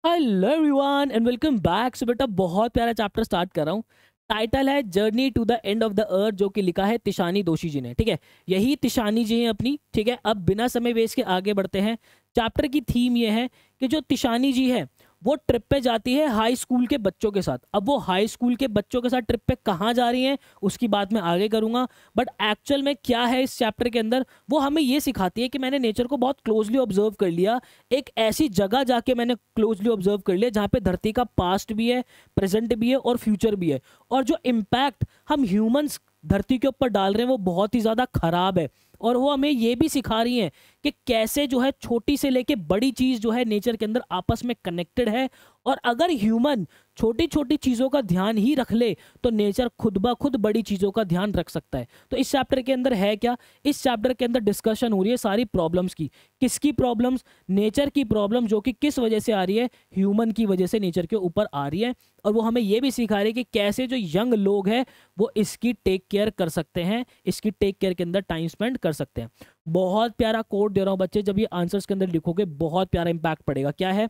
Hello everyone and welcome back. So बेटा बहुत प्यारा चैप्टर स्टार्ट कर रहा हूँ। टाइटल है journey to the end of the earth, जो कि लिखा है तिशानी दोशी जी ने। ठीक है, यही तिशानी जी हैं अपनी। ठीक है, अब बिना समय वेस्ट के आगे बढ़ते हैं। चैप्टर की थीम ये है कि जो तिशानी जी है वो ट्रिप पे जाती है हाई स्कूल के बच्चों के साथ। अब वो हाई स्कूल के बच्चों के साथ ट्रिप पे कहाँ जा रही हैं उसकी बात मैं आगे करूंगा, बट एक्चुअल में क्या है इस चैप्टर के अंदर वो हमें ये सिखाती है कि मैंने नेचर को बहुत क्लोजली ऑब्जर्व कर लिया। एक ऐसी जगह जाके मैंने क्लोजली ऑब्जर्व कर लिया जहाँ पे धरती का पास्ट भी है, प्रेजेंट भी है और फ्यूचर भी है, और जो इम्पैक्ट हम ह्यूमंस धरती के ऊपर डाल रहे हैं वो बहुत ही ज़्यादा खराब है। और वो हमें ये भी सिखा रही हैं कि कैसे जो है छोटी से लेके बड़ी चीज़ जो है नेचर के अंदर आपस में कनेक्टेड है। और अगर ह्यूमन छोटी छोटी चीज़ों का ध्यान ही रख ले तो नेचर खुद ब खुद बड़ी चीज़ों का ध्यान रख सकता है। तो इस चैप्टर के अंदर है क्या, इस चैप्टर के अंदर डिस्कशन हो रही है सारी प्रॉब्लम्स की। किसकी प्रॉब्लम्स? नेचर की प्रॉब्लम, जो कि किस वजह से आ रही है? ह्यूमन की वजह से नेचर के ऊपर आ रही है। और वो हमें ये भी सिखा रही है कि कैसे जो यंग लोग हैं वो इसकी टेक केयर कर सकते हैं, इसकी टेक केयर के अंदर टाइम स्पेंड कर सकते हैं। बहुत प्यारा कोड दे रहा हूँ बच्चे, जब ये आंसर्स के अंदर लिखोगे बहुत प्यारा इंपैक्ट पड़ेगा। क्या है?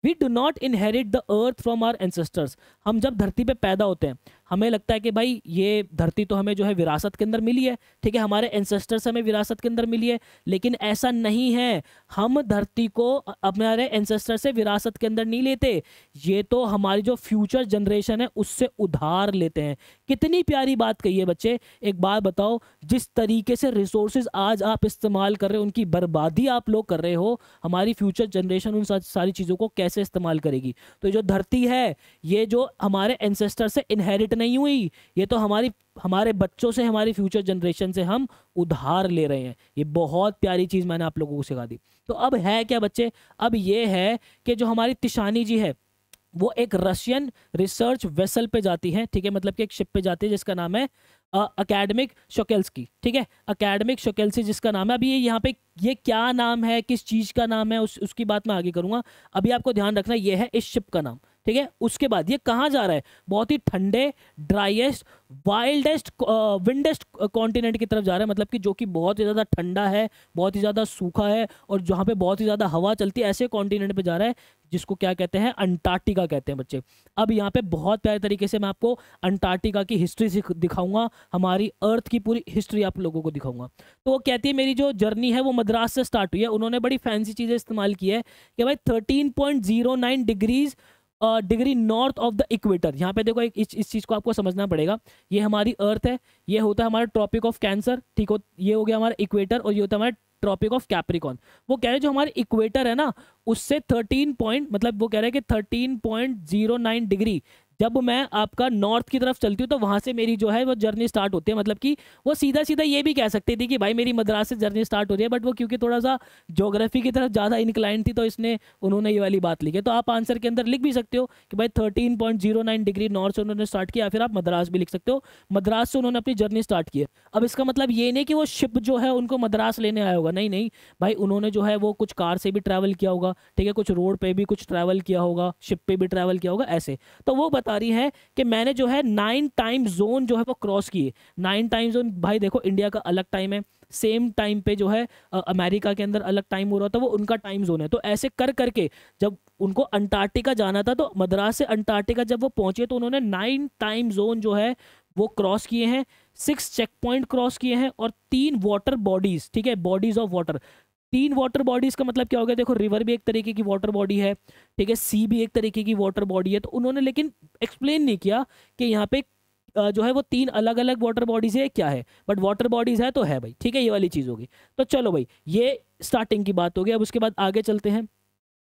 We do not inherit the earth from our ancestors. हम जब धरती पे पैदा होते हैं हमें लगता है कि भाई ये धरती तो हमें जो है विरासत के अंदर मिली है, ठीक है, हमारे एंसेस्टर से हमें विरासत के अंदर मिली है। लेकिन ऐसा नहीं है, हम धरती को हमारे एंसेस्टर से विरासत के अंदर नहीं लेते, ये तो हमारी जो फ्यूचर जनरेशन है उससे उधार लेते हैं। कितनी प्यारी बात कही है बच्चे। एक बात बताओ, जिस तरीके से रिसोर्सेज आज आप इस्तेमाल कर रहे हो उनकी बर्बादी आप लोग कर रहे हो, हमारी फ्यूचर जनरेशन उन सारी चीज़ों को कैसे इस्तेमाल करेगी? तो जो धरती है ये जो हमारे एंसेस्टर से इनहेरिट नहीं हुई, ये तो हमारे बच्चों से, हमारी फ्यूचर जनरेशन से हम उधार ले रहे हैं। ये बहुत प्यारी चीज़ मैंने आप लोगों को सिखा दी। तो अब है क्या बच्चे? अब ये है कि जो हमारी तिशानी जी है वो एक रशियन रिसर्च वेसल पे जाती है। ठीक है, मतलब कि एक शिप पे जाती है जिसका नाम है अकेडमिक शोकेल्स्की। ठीक है, अकेडमिक शोकेल्स्की जिसका नाम है। अभी ये यहाँ पे ये क्या नाम है, किस चीज़ का नाम है, उसकी बात मैं आगे करूंगा। अभी आपको ध्यान रखना ये है इस शिप का नाम। ठीक है, उसके बाद ये कहाँ जा रहा है? बहुत ही ठंडे, ड्राइएस्ट, वाइल्डेस्ट, विंडेस्ट कॉन्टिनेंट की तरफ जा रहा है। मतलब कि जो कि बहुत ही ज़्यादा ठंडा है, बहुत ही ज़्यादा सूखा है और जहाँ पे बहुत ही ज़्यादा हवा चलती है, ऐसे कॉन्टिनेंट पे जा रहा है जिसको क्या कहते हैं? अंटार्कटिका कहते हैं बच्चे। अब यहाँ पे बहुत प्यारे तरीके से मैं आपको अंटार्कटिका की हिस्ट्री दिखाऊंगा, हमारी अर्थ की पूरी हिस्ट्री आप लोगों को दिखाऊंगा। तो वो कहती है मेरी जो जर्नी है वो मद्रास से स्टार्ट हुई है। उन्होंने बड़ी फैंसी चीज़ें इस्तेमाल की है कि भाई 13.09 degree north of the equator. यहाँ पे देखो इस चीज़ को आपको समझना पड़ेगा। ये हमारी अर्थ है, ये होता है हमारा ट्रॉपिक ऑफ कैंसर, ठीक हो, ये हो गया हमारा इक्वेटर, और ये होता है हमारा ट्रॉपिक ऑफ कैप्रिकॉन। वो कह रहे हैं जो हमारे इक्वेटर है ना उससे 13 पॉइंट, मतलब वो कह रहे हैं कि 13.09 डिग्री जब मैं आपका नॉर्थ की तरफ चलती हूँ तो वहां से मेरी जो है वो जर्नी स्टार्ट होती है। मतलब कि वो सीधा सीधा ये भी कह सकती थी कि भाई मेरी मद्रास से जर्नी स्टार्ट हो रही है, बट वो क्योंकि थोड़ा सा ज्योग्राफी की तरफ ज़्यादा इंक्लाइन थी तो उन्होंने ये वाली बात लिखी है। तो आप आंसर के अंदर लिख भी सकते हो कि भाई 13.09 डिग्री नॉर्थ से उन्होंने स्टार्ट किया, या फिर आप मद्रास भी लिख सकते हो, मद्रास से उन्होंने अपनी जर्नी स्टार्ट की है। अब इसका मतलब ये नहीं कि वो शिप जो है उनको मद्रास लेने आया होगा, नहीं नहीं भाई, उन्होंने जो है वो कुछ कार से भी ट्रैवल किया होगा, ठीक है, कुछ रोड पे भी कुछ ट्रैवल किया होगा, शिप पे भी ट्रैवल किया होगा, ऐसे। तो वो बता रही है कि मैंने जो है 9 टाइम जोन जो है वो क्रॉस किए। 9 टाइम जोन, भाई देखो इंडिया का अलग टाइम है, सेम टाइम पे जो है अमेरिका के अंदर अलग टाइम हो रहा था, वो उनका टाइम जोन है। तो ऐसे कर करके जब उनको अंटार्कटिका जाना था तो मद्रास से अंटार्कटिका जब वो पहुंचे तो उन्होंने 9 टाइम जोन जो है वो क्रॉस किए हैं, 6 चेक पॉइंट क्रॉस किए हैं, और 3 वाटर बॉडीज, ठीक है, bodies of water. 3 water bodies का मतलब क्या हो गया? देखो रिवर भी एक तरीके की वाटर बॉडी है, ठीक है, सी भी एक तरीके की वाटर बॉडी है। तो उन्होंने लेकिन एक्सप्लेन नहीं किया कि यहाँ पे जो है वो 3 अलग अलग वाटर बॉडीज है क्या है, बट वाटर बॉडीज है तो है भाई, ठीक है, ये वाली चीज होगी। तो चलो भाई, ये स्टार्टिंग की बात होगी। अब उसके बाद आगे चलते हैं।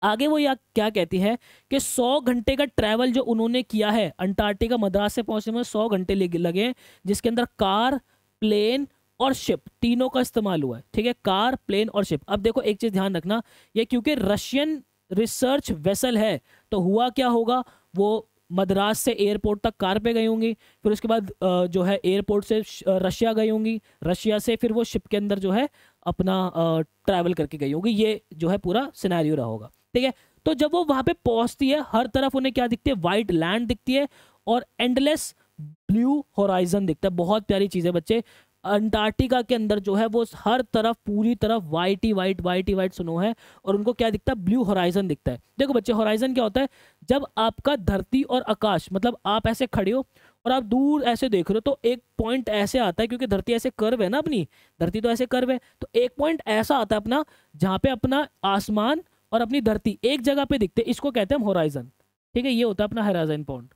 आगे वो या क्या कहती है कि 100 घंटे का ट्रैवल जो उन्होंने किया है अंटार्कटिका मद्रास से पहुंचने में 100 घंटे लगे, जिसके अंदर कार, प्लेन और शिप तीनों का इस्तेमाल हुआ है। ठीक है, कार, प्लेन और शिप। अब देखो एक चीज ध्यान रखना, ये क्योंकि रशियन रिसर्च वेसल है तो हुआ क्या होगा, वो मद्रास से एयरपोर्ट तक कार पे गई होंगी, फिर उसके बाद जो है एयरपोर्ट से रशिया गई होंगी, रशिया से फिर वो शिप के अंदर जो है अपना ट्रैवल करके गई होंगी। ये जो है पूरा सिनेरियो रहा होगा, ठीक है। तो जब वो वहां पे पहुंचती है हर तरफ उन्हें क्या दिखती है? वाइट लैंड दिखती है और एंडलेस ब्लू होराइजन दिखता है। बहुत प्यारी चीज़ है बच्चे। अंटार्कटिका के अंदर जो है वो हर तरफ पूरी तरफ वाइट ही वाइट स्नो है, और उनको क्या दिखता है, ब्लू होराइजन दिखता है। देखो बच्चे, होराइजन क्या होता है, जब आपका धरती और आकाश, मतलब आप ऐसे खड़े हो और आप दूर ऐसे देख रहे हो, तो एक पॉइंट ऐसे आता है, क्योंकि धरती ऐसे कर्व है ना, अपनी धरती तो ऐसे कर्व है, तो एक पॉइंट ऐसा आता है अपना, जहाँ पे अपना आसमान और अपनी धरती एक जगह पे दिखते हैं, इसको कहते हैं हम होराइजन। ठीक है, ये होता है अपना होराइजन पॉइंट।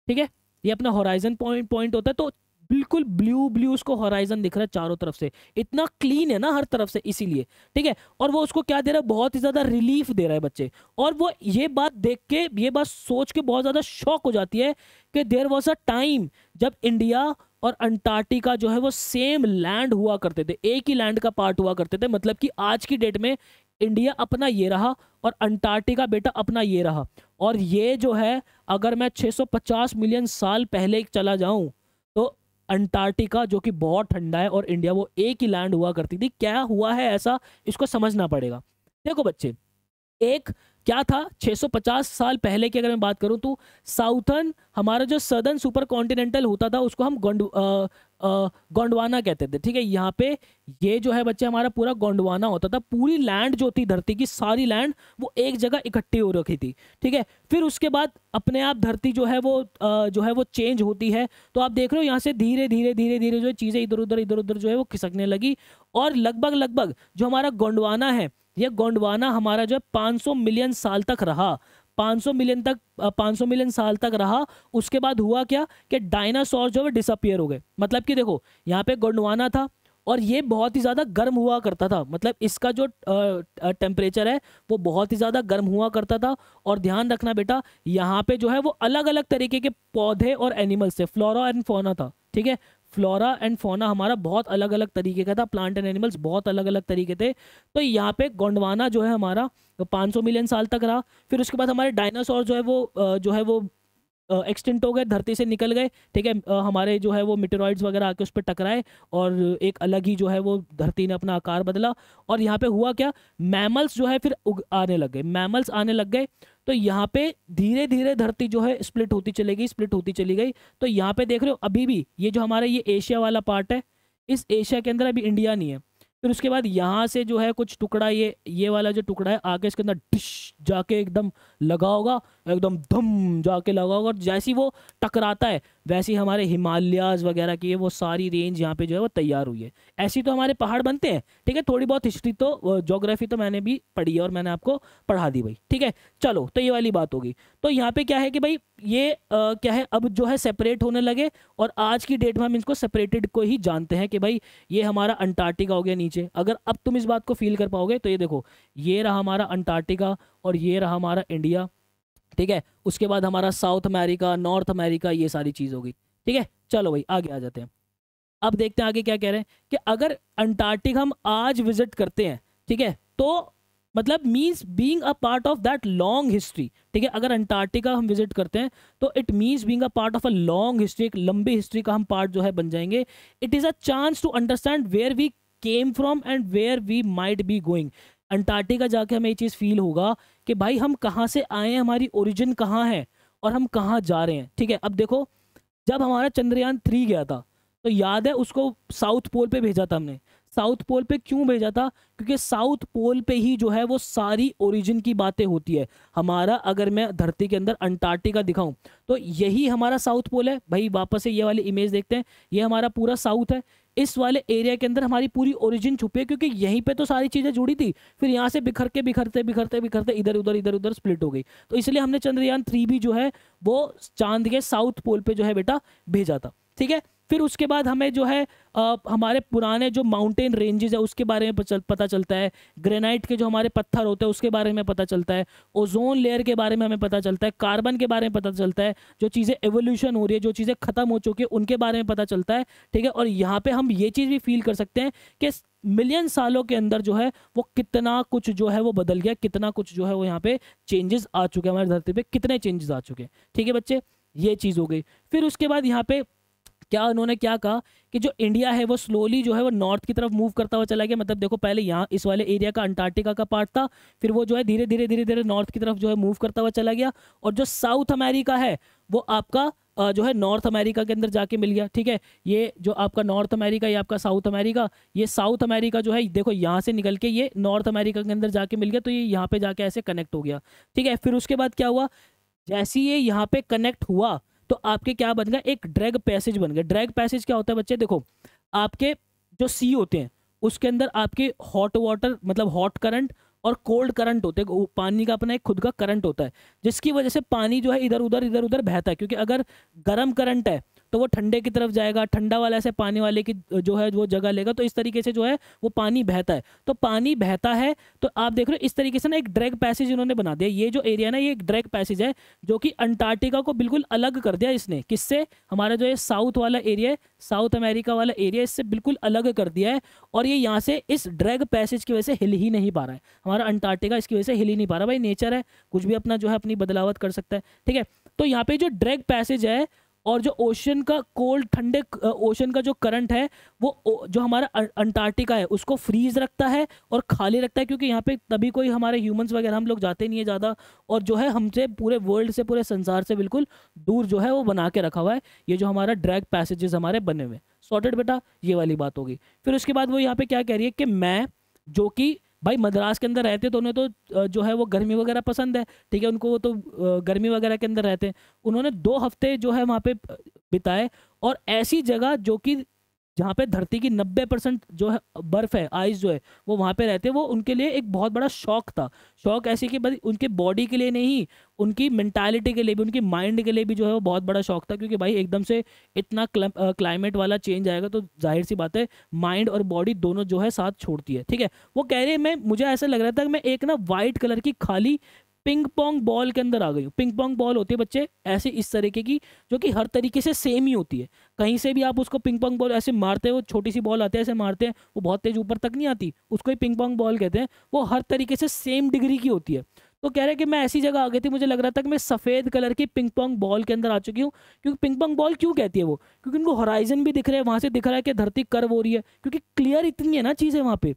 ठीक है, ये अपना होराइजन पॉइंट होता है। तो बिल्कुल ब्लू उसको होराइजन दिख रहा है चारों तरफ से, इतना क्लीन है ना हर तरफ से, इसीलिए। ठीक है, और वो उसको क्या दे रहा है, बहुत ही ज्यादा रिलीफ दे रहा है बच्चे। और वो ये बात देख के, ये बात सोच के बहुत ज्यादा शॉक हो जाती है कि देयर वाज अ टाइम जब इंडिया और अंटार्कटिका जो है वो सेम लैंड हुआ करते थे, एक ही लैंड का पार्ट हुआ करते थे। मतलब कि आज की डेट में इंडिया अपना ये रहा और अंटार्कटिका बेटा अपना ये रहा। और ये जो है, अगर मैं 650 मिलियन साल पहले चला जाऊं, तो अंटार्कटिका जो कि बहुत ठंडा है और इंडिया वो एक ही लैंड हुआ करती थी। क्या हुआ है ऐसा, इसको समझना पड़ेगा। देखो बच्चे, एक क्या था, 650 साल पहले की अगर मैं बात करूं, तो साउथर्न, हमारा जो सदर्न सुपर कॉन्टिनेंटल होता था उसको हम गोंडवाना कहते थे। ठीक है, यहाँ पे ये जो है बच्चे हमारा पूरा गोंडवाना होता था। पूरी लैंड जो थी, धरती की सारी लैंड वो एक जगह इकट्ठी हो रखी थी। ठीक है, फिर उसके बाद अपने आप धरती जो है वो चेंज होती है। तो आप देख रहे हो यहाँ से धीरे धीरे जो चीज़ें इधर उधर जो है वो खिसकने लगी, और लगभग जो हमारा गोंडवाना है, ये गोंडवाना हमारा जो है 500 मिलियन साल तक रहा। 500 मिलियन साल तक रहा। उसके बाद हुआ क्या कि डायनासोर जो है डिसअपियर हो गए। मतलब कि देखो, यहाँ पे गोंडवाना था और ये बहुत ही ज़्यादा गर्म हुआ करता था। मतलब इसका जो टेम्परेचर है वो बहुत ही ज़्यादा गर्म हुआ करता था। और ध्यान रखना बेटा, यहाँ पे जो है वो अलग अलग तरीके के पौधे और एनिमल्स थे, फ्लोरा एंड फौना था। ठीक है, फ्लोरा एंड फौना हमारा बहुत अलग अलग तरीके का था, प्लांट एंड एनिमल्स बहुत अलग अलग तरीके थे। तो यहाँ पे गोंडवाना जो है हमारा 500 मिलियन साल तक रहा। फिर उसके बाद हमारे डायनासोर जो है वो एक्सटिंक्ट हो गए, धरती से निकल गए। ठीक है, हमारे जो है वो मिटेरॉइड्स वगैरह आके उस पर टकराए और एक अलग ही जो है वो धरती ने अपना आकार बदला। और यहाँ पे हुआ क्या, मैमल्स जो है फिर आने लग गए, मैमल्स आने लग गए। तो यहाँ पे धीरे धीरे धरती जो है स्प्लिट होती चली गई। तो यहाँ पे देख रहे हो, अभी भी ये जो हमारा ये एशिया वाला पार्ट है, इस एशिया के अंदर अभी इंडिया नहीं है। फिर उसके बाद यहाँ से जो है कुछ टुकड़ा, ये वाला जो टुकड़ा है आगे इसके अंदर डिश जाके एकदम लगा होगा, एकदम धम जाके लगा होगा। और जैसी वो टकराता है वैसे ही हमारे हिमालयाज वगैरह की वो सारी रेंज यहाँ पे जो है वो तैयार हुई है। ऐसी तो हमारे पहाड़ बनते हैं। ठीक है, थोड़ी बहुत हिस्ट्री तो, ज्योग्राफी तो मैंने भी पढ़ी है और मैंने आपको पढ़ा दी भाई। ठीक है, चलो, तो ये वाली बात होगी। तो यहाँ पे क्या है कि भाई ये क्या है, अब जो है सेपरेट होने लगे। और आज की डेट में हम इसको सेपरेटेड को ही जानते हैं कि भाई ये हमारा अंटार्कटिका हो गया नीचे। अगर अब तुम इस बात को फील कर पाओगे तो ये देखो, ये रहा हमारा अंटार्कटिका और ये रहा हमारा इंडिया। ठीक है, उसके बाद हमारा साउथ अमेरिका, नॉर्थ अमेरिका, ये सारी चीज़ होगी। ठीक है, चलो भाई आगे आ जाते हैं। अब देखते हैं आगे क्या कह रहे हैं कि अगर अंटार्कटिका हम आज विजिट करते हैं, ठीक है, तो मतलब means being a part of that long history. ठीक है, अगर अंटार्कटिका हम विजिट करते हैं तो it means being a part of a long history, एक लंबी हिस्ट्री का हम पार्ट जो है बन जाएंगे। It is a chance to understand where we came from and where we might be going. Antarctica जाके हमें ये चीज़ फील होगा कि भाई हम कहाँ से आए हैं, हमारी ओरिजिन कहाँ है और हम कहाँ जा रहे हैं। ठीक है, अब देखो, जब हमारा चंद्रयान 3 गया था तो याद है उसको साउथ पोल पे भेजा था हमने। साउथ पोल पे क्यों भेजा था, क्योंकि साउथ पोल पे ही जो है वो सारी ओरिजिन की बातें होती है। हमारा, अगर मैं धरती के अंदर अंटार्कटिका दिखाऊं तो यही हमारा साउथ पोल है भाई। वापस से ये वाली इमेज देखते हैं, ये हमारा पूरा साउथ है। इस वाले एरिया के अंदर हमारी पूरी ओरिजिन छुपी है, क्योंकि यहीं पे तो सारी चीजें जुड़ी थी। फिर यहाँ से बिखरते इधर उधर स्प्लिट हो गई। तो इसलिए हमने चंद्रयान 3 भी जो है वो चांद के साउथ पोल पे जो है बेटा भेजा था। ठीक है, फिर उसके बाद हमें जो है हमारे पुराने जो माउंटेन रेंजेस है उसके बारे में पता चलता है। ग्रेनाइट के जो हमारे पत्थर होते हैं उसके बारे में पता चलता है। ओजोन लेयर के बारे में हमें पता चलता है। कार्बन के बारे में पता चलता है। जो चीज़ें एवोल्यूशन हो रही है, जो चीज़ें खत्म हो चुकी है, उनके बारे में पता चलता है। ठीक है, और यहाँ पे हम ये चीज़ भी फील कर सकते हैं कि मिलियन सालों के अंदर जो है वो कितना कुछ जो है वो बदल गया, कितना कुछ जो है वो यहाँ पे चेंजेस आ चुके हैं, हमारी धरती पे कितने चेंजेस आ चुके हैं। ठीक है बच्चे, ये चीज़ हो गई। फिर उसके बाद यहाँ पे क्या उन्होंने क्या कहा कि जो इंडिया है वो स्लोली जो है वो नॉर्थ की तरफ मूव करता हुआ चला गया। मतलब देखो, पहले यहाँ इस वाले एरिया का अंटार्कटिका का पार्ट था, फिर वो जो है धीरे धीरे नॉर्थ की तरफ जो है मूव करता हुआ चला गया। और जो साउथ अमेरिका है वो आपका जो है नॉर्थ अमेरिका के अंदर जाके मिल गया। ठीक है, ये जो आपका नॉर्थ अमेरिका, ये आपका साउथ अमेरिका, ये साउथ अमेरिका जो है देखो यहाँ से निकल के ये नॉर्थ अमेरिका के अंदर जाके मिल गया, तो ये यहाँ पे जाके ऐसे कनेक्ट हो गया। ठीक है, फिर उसके बाद क्या हुआ, जैसे ये यहाँ पे कनेक्ट हुआ तो आपके क्या बन गया, एक ड्रैग पैसेज बन गया। ड्रैग पैसेज क्या होता है बच्चे, देखो आपके जो सी होते हैं उसके अंदर आपके हॉट वाटर मतलब हॉट करंट और कोल्ड करंट होते हैं। पानी का अपना एक खुद का करंट होता है, जिसकी वजह से पानी जो है इधर उधर बहता है। क्योंकि अगर गर्म करंट है तो वो ठंडे की तरफ जाएगा, ठंडा वाला ऐसे पानी वाले की जो है वो जगह लेगा, तो इस तरीके से जो है वो पानी बहता है। तो पानी बहता है तो आप देख रहे हो इस तरीके से ना एक ड्रैग पैसेज इन्होंने बना दिया। ये जो एरिया ना ये एक ड्रैग पैसेज है जो कि अंटार्कटिका को बिल्कुल अलग कर दिया इसने। किससे, हमारा जो है साउथ वाला एरिया है, साउथ अमेरिका वाला एरिया, इससे बिल्कुल अलग कर दिया है। और ये यहाँ से इस ड्रैग पैसेज की वजह से हिल ही नहीं पा रहा है हमारा अंटार्कटिका, इसकी वजह से हिल ही नहीं पा रहा। भाई नेचर है, कुछ भी अपना जो है अपनी बदलावट कर सकता है। ठीक है, तो यहाँ पे जो ड्रैग पैसेज है और जो ओशन का कोल्ड ठंडे ओशन का जो करंट है वो जो हमारा अंटार्कटिका है उसको फ्रीज रखता है और खाली रखता है। क्योंकि यहाँ पे तभी कोई हमारे ह्यूमंस वगैरह हम लोग जाते नहीं है ज़्यादा, और जो है हमसे पूरे वर्ल्ड से पूरे संसार से बिल्कुल दूर जो है वो बना के रखा हुआ है ये जो हमारा ड्रैग पैसेजेस हमारे बने हुए। सॉर्टेड बेटा, ये वाली बात होगी। फिर उसके बाद वो यहाँ पे क्या कह रही है कि मैं जो कि भाई मद्रास के अंदर रहते तो उन्हें तो जो है वो गर्मी वगैरह पसंद है। ठीक है, उनको वो तो गर्मी वगैरह के अंदर रहते हैं। उन्होंने 2 हफ्ते जो है वहाँ पे बिताए, और ऐसी जगह जो कि जहाँ पे धरती की 90% जो है बर्फ है, आइस जो है वो वहाँ पे रहते हैं, वो उनके लिए एक बहुत बड़ा शौक था। शौक ऐसे कि बस उनके बॉडी के लिए नहीं, उनकी मेंटालिटी के लिए भी, उनकी माइंड के लिए भी जो है वो बहुत बड़ा शौक था। क्योंकि भाई एकदम से इतना क्लाइमेट वाला चेंज आएगा तो जाहिर सी बात है माइंड और बॉडी दोनों जो है साथ छोड़ती है। ठीक है, वो कह रहे हैं मैं, मुझे ऐसा लग रहा था कि मैं एक ना वाइट कलर की खाली पिंग पोंग बॉल के अंदर आ गई हूँ। पिंग पोंग बॉल होती है बच्चे ऐसे इस तरीके की जो कि हर तरीके से सेम ही होती है। कहीं से भी आप उसको पिंग पोंग बॉल ऐसे मारते हो, छोटी सी बॉल आती है ऐसे मारते हैं, वो बहुत तेज ऊपर तक नहीं आती, उसको ही पिंग पोंग बॉल कहते हैं। वो हर तरीके से सेम डिग्री की होती है। तो कह रहे हैं कि मैं ऐसी जगह आ गई थी, मुझे लग रहा था कि मैं सफ़ेद कलर की पिंग पोंग बॉल के अंदर आ चुकी हूँ। क्योंकि पिंग पोंग बॉल क्यों कहती है वो, क्योंकि उनको होराइजन भी दिख रहा है, वहाँ से दिख रहा है कि धरती कर्व हो रही है, क्योंकि क्लियर इतनी है ना चीज़ें वहाँ पे।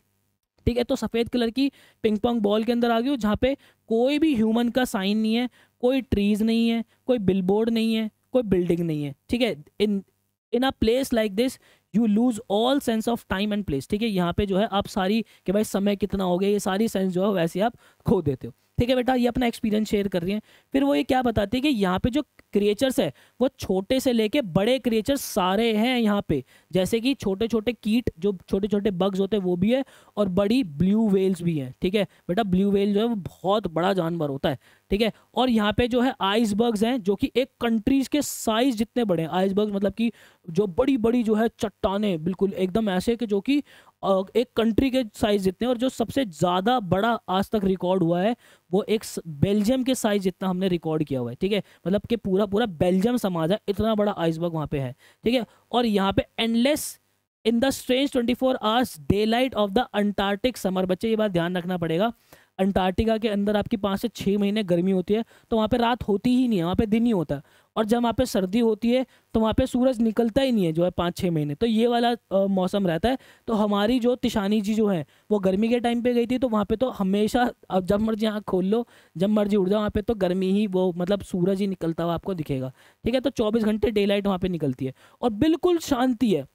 ठीक है, तो सफ़ेद कलर की पिंग पोंग बॉल के अंदर आ गई हूँ जहाँ पे कोई भी ह्यूमन का साइन नहीं है, कोई ट्रीज नहीं है, कोई बिलबोर्ड नहीं है, कोई बिल्डिंग नहीं है। ठीक है, in a place like this you lose all sense of time and place. ठीक है, यहाँ पे जो है आप सारी कि भाई समय कितना हो गया, ये सारी सेंस जो है वैसे आप खो देते हो। ठीक है बेटा, ये अपना एक्सपीरियंस शेयर कर रही हैं। फिर वो ये क्या बताती है कि यहाँ पे जो क्रिएचर्स है वो छोटे से लेके बड़े क्रिएचर्स सारे हैं यहाँ पे। जैसे कि छोटे छोटे कीट, जो छोटे छोटे बग्स होते हैं वो भी है, और बड़ी ब्लू वेल्स भी हैं। ठीक है बेटा, ब्लू वेल जो है वो बहुत बड़ा जानवर होता है। ठीक है, और यहाँ पे जो है आइसबर्ग्स हैं जो कि एक कंट्रीज के साइज जितने बड़े हैं। आइसबर्ग्स मतलब कि जो बड़ी बड़ी जो है चट्टाने बिल्कुल एकदम ऐसे कि जो कि एक कंट्री के साइज जितने, और जो सबसे ज़्यादा बड़ा आज तक रिकॉर्ड हुआ है वो एक बेल्जियम के साइज जितना हमने रिकॉर्ड किया हुआ है। ठीक है, मतलब कि पूरा पूरा बेल्जियम समाज है, इतना बड़ा आइसबर्ग वहाँ पे है। ठीक है, और यहाँ पे endless in the strange 24 hours day light of the Antarctic summer. बच्चे ये बात ध्यान रखना पड़ेगा, अंटार्कटिका के अंदर आपकी 5 से 6 महीने गर्मी होती है तो वहाँ पे रात होती ही नहीं है, वहाँ पे दिन ही होता है। और जब वहाँ पे सर्दी होती है तो वहाँ पे सूरज निकलता ही नहीं है जो है 5-6 महीने, तो ये वाला मौसम रहता है। तो हमारी जो तिशानी जी जो है वो गर्मी के टाइम पे गई थी, तो वहाँ पे तो हमेशा अब जब मर्जी आँख खोल लो, जब मर्जी उड़ जाओ, वहाँ पे तो गर्मी ही वो मतलब सूरज ही निकलता हुआ आपको दिखेगा। ठीक है, तो 24 घंटे डे लाइट वहाँ पे निकलती है और बिल्कुल शांति है,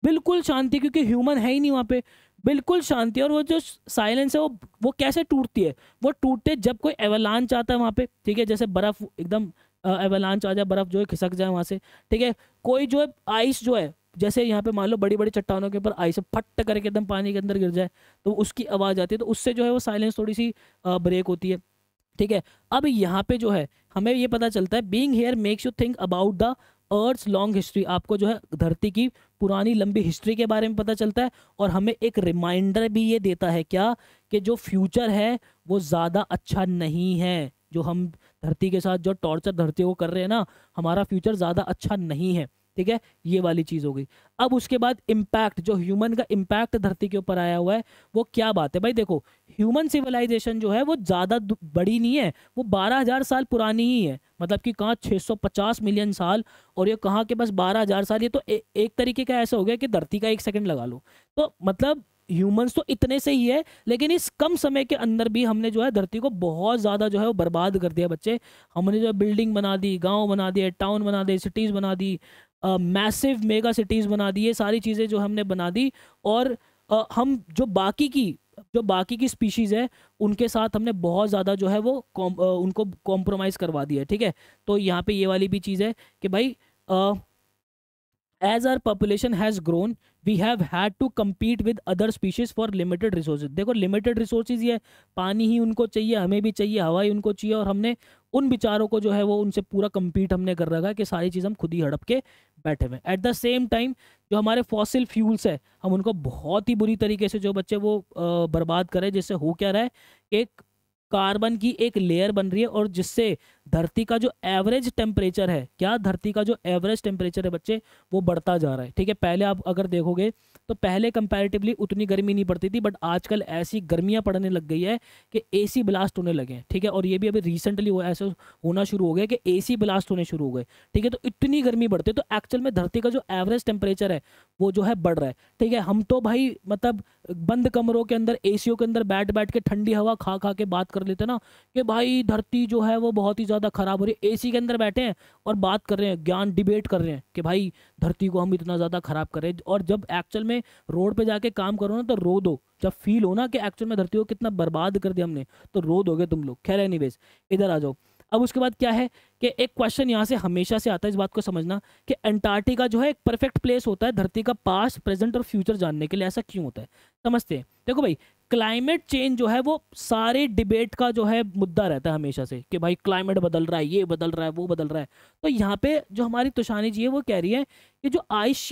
बिल्कुल शांति, क्योंकि ह्यूमन है ही नहीं वहाँ पे, बिल्कुल शांति। और वो जो साइलेंस है वो कैसे टूटती है, वो टूटते जब कोई एवलांच आता है वहाँ पे। ठीक है, जैसे बर्फ एकदम एवलांच आ जाए, बर्फ जो है खिसक जाए वहाँ से। ठीक है, कोई जो है आइस जो है, जैसे यहाँ पे मान लो बड़ी बड़ी चट्टानों के ऊपर आइस फट करके एकदम पानी के अंदर गिर जाए तो उसकी आवाज़ आती है, तो उससे जो है वो साइलेंस थोड़ी सी ब्रेक होती है। ठीक है, अब यहाँ पे जो है हमें ये पता चलता है being here makes you think about the earth long history. आपको जो है धरती की पुरानी लंबी हिस्ट्री के बारे में पता चलता है, और हमें एक रिमाइंडर भी ये देता है क्या, कि जो फ्यूचर है वो ज़्यादा अच्छा नहीं है। जो हम धरती के साथ जो टॉर्चर धरती को कर रहे हैं ना, हमारा फ्यूचर ज़्यादा अच्छा नहीं है। ठीक है, ये वाली चीज़ हो गई। अब उसके बाद इम्पैक्ट, जो ह्यूमन का इम्पैक्ट धरती के ऊपर आया हुआ है वो क्या बात है भाई। देखो ह्यूमन सिविलाइजेशन जो है वो ज़्यादा बड़ी नहीं है, वो 12,000 साल पुरानी ही है। मतलब कि कहाँ 650 मिलियन साल, और ये कहाँ के बस 12,000 साल। ये तो एक तरीके का ऐसा हो गया कि धरती का 1 सेकंड लगा लो। तो मतलब ह्यूमंस तो इतने से ही है, लेकिन इस कम समय के अंदर भी हमने जो है धरती को बहुत ज़्यादा जो है वो बर्बाद कर दिया बच्चे। हमने जो है बिल्डिंग बना दी, गांव बना दिए, टाउन बना दिए, सिटीज़ बना दी, मैसिव मेगा सिटीज़ बना दी, ये सारी चीज़ें जो हमने बना दी। और हम जो बाकी की स्पीशीज़ है उनके साथ हमने बहुत ज़्यादा जो है वो उनको कॉम्प्रोमाइज़ करवा दिया है, ठीक है। तो यहाँ पे ये वाली भी चीज़ है कि भाई as our population has grown we have had to compete with other species for limited resources। देखो लिमिटेड रिसोर्सेज ही है, पानी ही उनको चाहिए, हमें भी चाहिए, हवा ही उनको चाहिए, और हमने उन बेचारों को जो है वो उनसे पूरा compete हमने कर रखा है कि सारी चीज़ हम खुद ही हड़प के बैठे हुए। एट द सेम टाइम जो हमारे फॉसिल फ्यूल्स है हम उनको बहुत ही बुरी तरीके से जो बच्चे वो बर्बाद करें, जिससे हो क्या रहा है कि कार्बन की एक लेयर बन रही है, और जिससे धरती का जो एवरेज टेम्परेचर है, क्या धरती का जो एवरेज टेम्परेचर है बच्चे वो बढ़ता जा रहा है, ठीक है। पहले आप अगर देखोगे तो पहले कंपैरेटिवली उतनी गर्मी नहीं पड़ती थी, बट आजकल ऐसी गर्मियां पड़ने लग गई है कि एसी ब्लास्ट होने लगे हैं, ठीक है। और ये भी अभी रिसेंटली ऐसे होना शुरू हो गया कि एसी ब्लास्ट होने शुरू हो गए, ठीक है। तो इतनी गर्मी बढ़ती है, तो एक्चुअल में धरती का जो एवरेज टेम्परेचर है वो जो है बढ़ रहा है, ठीक है। हम तो भाई मतलब बंद कमरों के अंदर, एसीओ के अंदर बैठ बैठ के ठंडी हवा खा खा के बात कर लेते ना कि भाई धरती जो है वो बहुत ही ज़्यादा खराब हो रही है। एसी के अंदर बैठे हैं और बात कर रहे हैं, ज्ञान डिबेट कर रहे हैं कि भाई धरती को हम इतना ज़्यादा खराब कर रहे हैं। और जब एक्चुअल में रोड पे जाके काम करो ना तो रो दो, जब फील हो ना कि एक्चुअल में धरती को कितना बर्बाद कर दिया हमने, तो रो दोगे तुम लोग। खैर एनीवेज इधर आ जाओ। अब उसके बाद क्या है कि एक क्वेश्चन यहाँ से हमेशा से आता है, इस बात को समझना कि अंटार्कटिका जो है एक परफेक्ट प्लेस होता है धरती का पास्ट, प्रेजेंट और फ्यूचर जानने के लिए। ऐसा क्यों होता है समझते हैं। देखो भाई क्लाइमेट चेंज जो है वो सारे डिबेट का जो है मुद्दा रहता है हमेशा से कि भाई क्लाइमेट बदल रहा है, ये बदल रहा है, वो बदल रहा है। तो यहाँ पे जो हमारी तुषानी जी है वो कह रही है कि जो आइस